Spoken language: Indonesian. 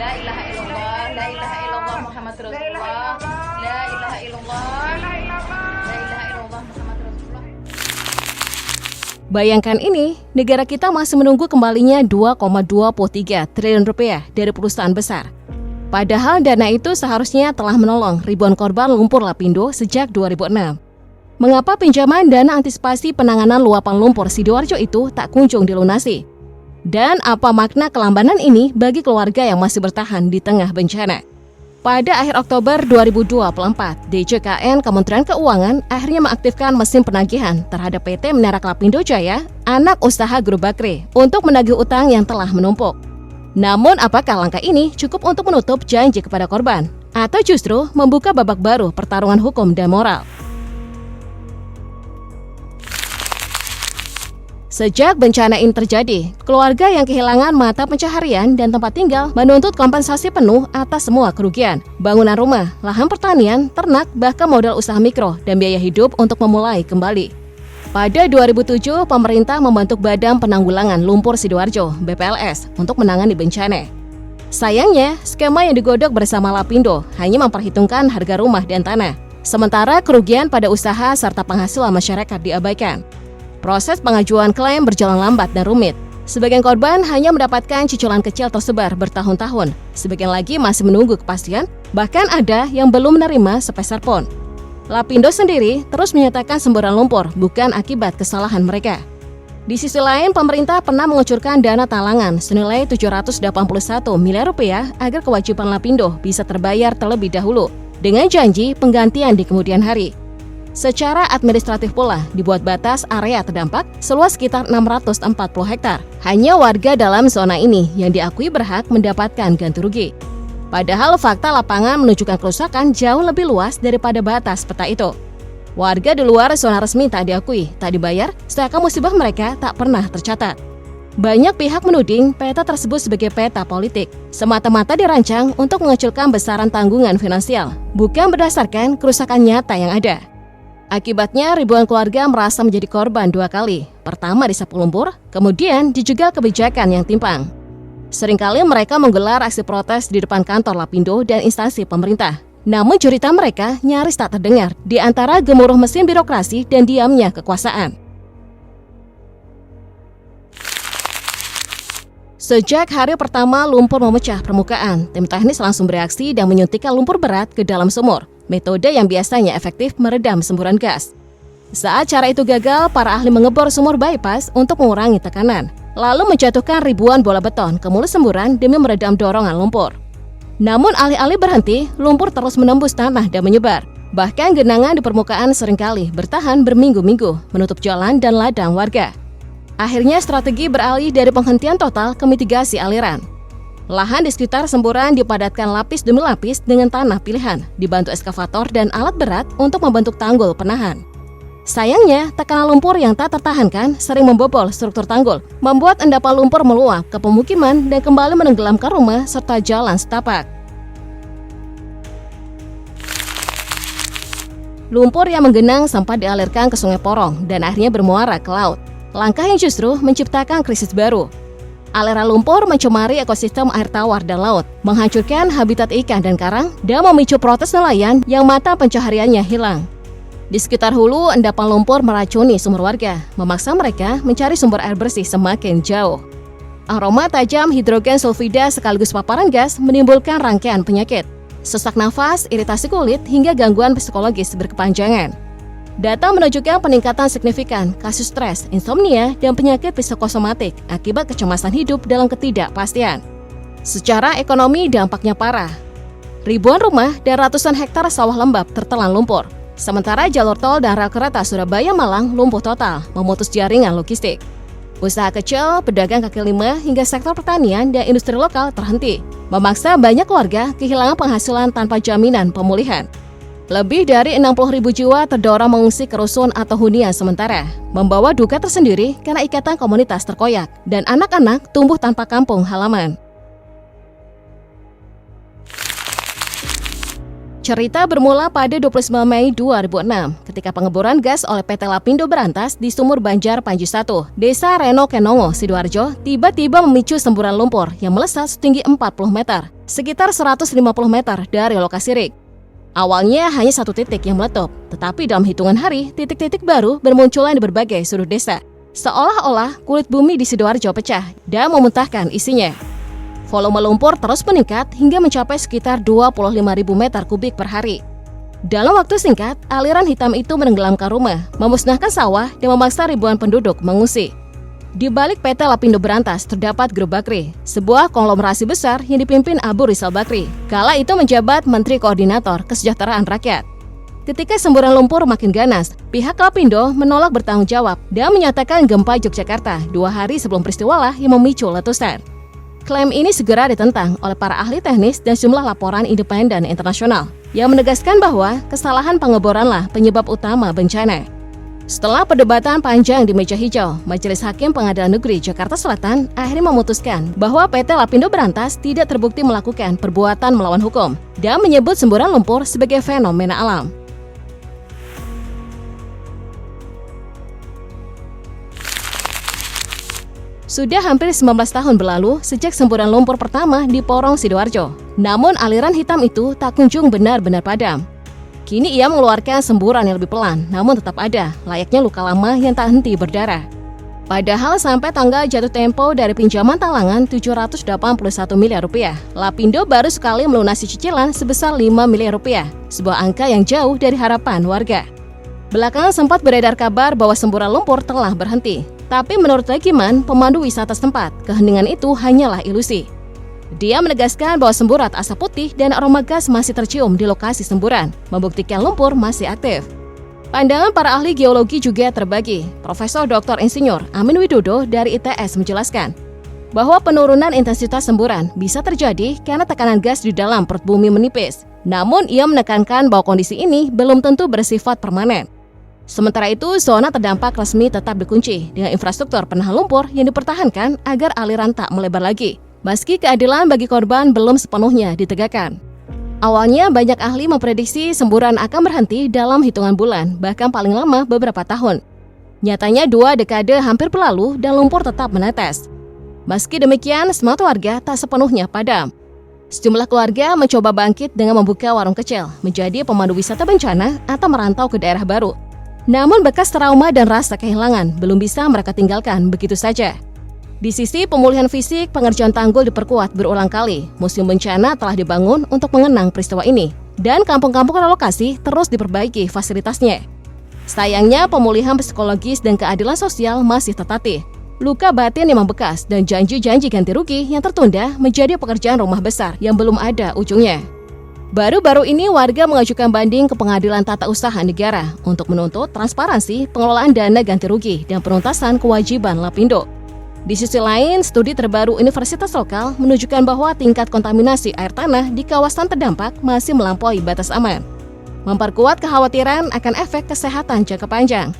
La ilaha illallah, la ilaha illallah Muhammad Rasulullah. La ilaha illallah, la ilaha illallah Muhammad Rasulullah. Bayangkan ini, negara kita masih menunggu kembalinya 2,23 triliun rupiah dari perusahaan besar. Padahal dana itu seharusnya telah menolong ribuan korban lumpur Lapindo sejak 2006. Mengapa pinjaman dana antisipasi penanganan luapan lumpur Sidoarjo itu tak kunjung dilunasi? Dan apa makna kelambanan ini bagi keluarga yang masih bertahan di tengah bencana? Pada akhir Oktober 2024, DJKN Kementerian Keuangan akhirnya mengaktifkan mesin penagihan terhadap PT Menara Lapindo Jaya, anak usaha Grup Bakri, untuk menagih utang yang telah menumpuk. Namun apakah langkah ini cukup untuk menutup janji kepada korban? Atau justru membuka babak baru pertarungan hukum dan moral? Sejak bencana ini terjadi, keluarga yang kehilangan mata pencaharian dan tempat tinggal menuntut kompensasi penuh atas semua kerugian. Bangunan rumah, lahan pertanian, ternak, bahkan modal usaha mikro dan biaya hidup untuk memulai kembali. Pada 2007, pemerintah membentuk Badan Penanggulangan Lumpur Sidoarjo (BPLS) untuk menangani bencana. Sayangnya, skema yang digodok bersama Lapindo hanya memperhitungkan harga rumah dan tanah, sementara kerugian pada usaha serta penghasilan masyarakat diabaikan. Proses pengajuan klaim berjalan lambat dan rumit. Sebagian korban hanya mendapatkan cicilan kecil tersebar bertahun-tahun, sebagian lagi masih menunggu kepastian, bahkan ada yang belum menerima sepeser pun. Lapindo sendiri terus menyatakan semburan lumpur bukan akibat kesalahan mereka. Di sisi lain, pemerintah pernah mengucurkan dana talangan senilai 781 miliar rupiah agar kewajiban Lapindo bisa terbayar terlebih dahulu, dengan janji penggantian di kemudian hari. Secara administratif pula, dibuat batas area terdampak seluas sekitar 640 hektar. Hanya warga dalam zona ini yang diakui berhak mendapatkan ganti rugi. Padahal fakta lapangan menunjukkan kerusakan jauh lebih luas daripada batas peta itu. Warga di luar zona resmi tak diakui, tak dibayar, seakan musibah mereka tak pernah tercatat. Banyak pihak menuding peta tersebut sebagai peta politik, semata-mata dirancang untuk mengecilkan besaran tanggungan finansial, bukan berdasarkan kerusakan nyata yang ada. Akibatnya, ribuan keluarga merasa menjadi korban dua kali. Pertama disapu lumpur, kemudian dijegal kebijakan yang timpang. Seringkali mereka menggelar aksi protes di depan kantor Lapindo dan instansi pemerintah. Namun cerita mereka nyaris tak terdengar di antara gemuruh mesin birokrasi dan diamnya kekuasaan. Sejak hari pertama lumpur memecah permukaan, tim teknis langsung bereaksi dan menyuntikkan lumpur berat ke dalam sumur. Metode yang biasanya efektif meredam semburan gas. Saat cara itu gagal, para ahli mengebor sumur bypass untuk mengurangi tekanan, lalu menjatuhkan ribuan bola beton ke mulut semburan demi meredam dorongan lumpur. Namun alih-alih berhenti, lumpur terus menembus tanah dan menyebar. Bahkan genangan di permukaan seringkali bertahan berminggu-minggu, menutup jalan dan ladang warga. Akhirnya strategi beralih dari penghentian total ke mitigasi aliran. Lahan di sekitar semburan dipadatkan lapis demi lapis dengan tanah pilihan, dibantu eskavator dan alat berat untuk membentuk tanggul penahan. Sayangnya, tekanan lumpur yang tak tertahankan sering membobol struktur tanggul, membuat endapan lumpur meluap ke pemukiman dan kembali menenggelamkan rumah serta jalan setapak. Lumpur yang menggenang sempat dialirkan ke Sungai Porong dan akhirnya bermuara ke laut. Langkah yang justru menciptakan krisis baru. Aliran lumpur mencemari ekosistem air tawar dan laut, menghancurkan habitat ikan dan karang, dan memicu protes nelayan yang mata pencahariannya hilang. Di sekitar hulu, endapan lumpur meracuni sumur warga, memaksa mereka mencari sumber air bersih semakin jauh. Aroma tajam hidrogen sulfida sekaligus paparan gas menimbulkan rangkaian penyakit, sesak nafas, iritasi kulit, hingga gangguan psikologis berkepanjangan. Data menunjukkan peningkatan signifikan kasus stres, insomnia, dan penyakit psikosomatik akibat kecemasan hidup dalam ketidakpastian. Secara ekonomi dampaknya parah. Ribuan rumah dan ratusan hektar sawah lembab tertelan lumpur. Sementara jalur tol dan rel kereta Surabaya-Malang lumpuh total, memutus jaringan logistik. Usaha kecil, pedagang kaki lima, hingga sektor pertanian dan industri lokal terhenti, memaksa banyak keluarga kehilangan penghasilan tanpa jaminan pemulihan. Lebih dari 60.000 jiwa terdorong mengungsi ke rusun atau hunian sementara, membawa duka tersendiri karena ikatan komunitas terkoyak dan anak-anak tumbuh tanpa kampung halaman. Cerita bermula pada 29 Mei 2006 ketika pengeboran gas oleh PT Lapindo Berantas di Sumur Banjar Panji 1, Desa Reno Kenongo, Sidoarjo, tiba-tiba memicu semburan lumpur yang melesat setinggi 40 meter, sekitar 150 meter dari lokasi rig. Awalnya hanya satu titik yang meletup, tetapi dalam hitungan hari, titik-titik baru bermunculan di berbagai sudut desa. Seolah-olah kulit bumi di Sidoarjo pecah dan memuntahkan isinya. Volume lumpur terus meningkat hingga mencapai sekitar 25.000 meter kubik per hari. Dalam waktu singkat, aliran hitam itu menenggelamkan rumah, memusnahkan sawah, dan memaksa ribuan penduduk mengungsi. Di balik PT Lapindo Berantas terdapat Grup Bakri, sebuah konglomerasi besar yang dipimpin Abu Rizal Bakri. Kala itu menjabat Menteri Koordinator Kesejahteraan Rakyat. Ketika semburan lumpur makin ganas, pihak Lapindo menolak bertanggung jawab dan menyatakan gempa Yogyakarta 2 hari sebelum peristiwalah yang memicu letusan. Klaim ini segera ditentang oleh para ahli teknis dan sejumlah laporan independen internasional yang menegaskan bahwa kesalahan pengeboranlah penyebab utama bencana. Setelah perdebatan panjang di meja hijau, Majelis Hakim Pengadilan Negeri Jakarta Selatan akhirnya memutuskan bahwa PT Lapindo Berantas tidak terbukti melakukan perbuatan melawan hukum dan menyebut semburan lumpur sebagai fenomena alam. Sudah hampir 19 tahun berlalu sejak semburan lumpur pertama di Porong Sidoarjo. Namun aliran hitam itu tak kunjung benar-benar padam. Kini ia mengeluarkan semburan yang lebih pelan, namun tetap ada, layaknya luka lama yang tak henti berdarah. Padahal sampai tanggal jatuh tempo dari pinjaman talangan 781 miliar rupiah, Lapindo baru sekali melunasi cicilan sebesar 5 miliar rupiah, sebuah angka yang jauh dari harapan warga. Belakangan sempat beredar kabar bahwa semburan lumpur telah berhenti. Tapi menurut Legiman, pemandu wisata setempat, keheningan itu hanyalah ilusi. Dia menegaskan bahwa semburat asap putih dan aroma gas masih tercium di lokasi semburan, membuktikan lumpur masih aktif. Pandangan para ahli geologi juga terbagi. Profesor Dr. Insinyur Amin Widodo dari ITS menjelaskan bahwa penurunan intensitas semburan bisa terjadi karena tekanan gas di dalam perut bumi menipis. Namun ia menekankan bahwa kondisi ini belum tentu bersifat permanen. Sementara itu, zona terdampak resmi tetap dikunci dengan infrastruktur penahan lumpur yang dipertahankan agar aliran tak melebar lagi, meski keadilan bagi korban belum sepenuhnya ditegakkan. Awalnya, banyak ahli memprediksi semburan akan berhenti dalam hitungan bulan, bahkan paling lama beberapa tahun. Nyatanya 2 dekade hampir berlalu dan lumpur tetap menetes. Meski demikian, semangat warga tak sepenuhnya padam. Sejumlah keluarga mencoba bangkit dengan membuka warung kecil, menjadi pemandu wisata bencana atau merantau ke daerah baru. Namun bekas trauma dan rasa kehilangan belum bisa mereka tinggalkan begitu saja. Di sisi pemulihan fisik, pengerjaan tanggul diperkuat berulang kali. Museum bencana telah dibangun untuk mengenang peristiwa ini. Dan kampung-kampung relokasi terus diperbaiki fasilitasnya. Sayangnya, pemulihan psikologis dan keadilan sosial masih tertatih. Luka batin yang membekas dan janji-janji ganti rugi yang tertunda menjadi pekerjaan rumah besar yang belum ada ujungnya. Baru-baru ini warga mengajukan banding ke Pengadilan Tata Usaha Negara untuk menuntut transparansi pengelolaan dana ganti rugi dan penuntasan kewajiban Lapindo. Di sisi lain, studi terbaru universitas lokal menunjukkan bahwa tingkat kontaminasi air tanah di kawasan terdampak masih melampaui batas aman, memperkuat kekhawatiran akan efek kesehatan jangka panjang.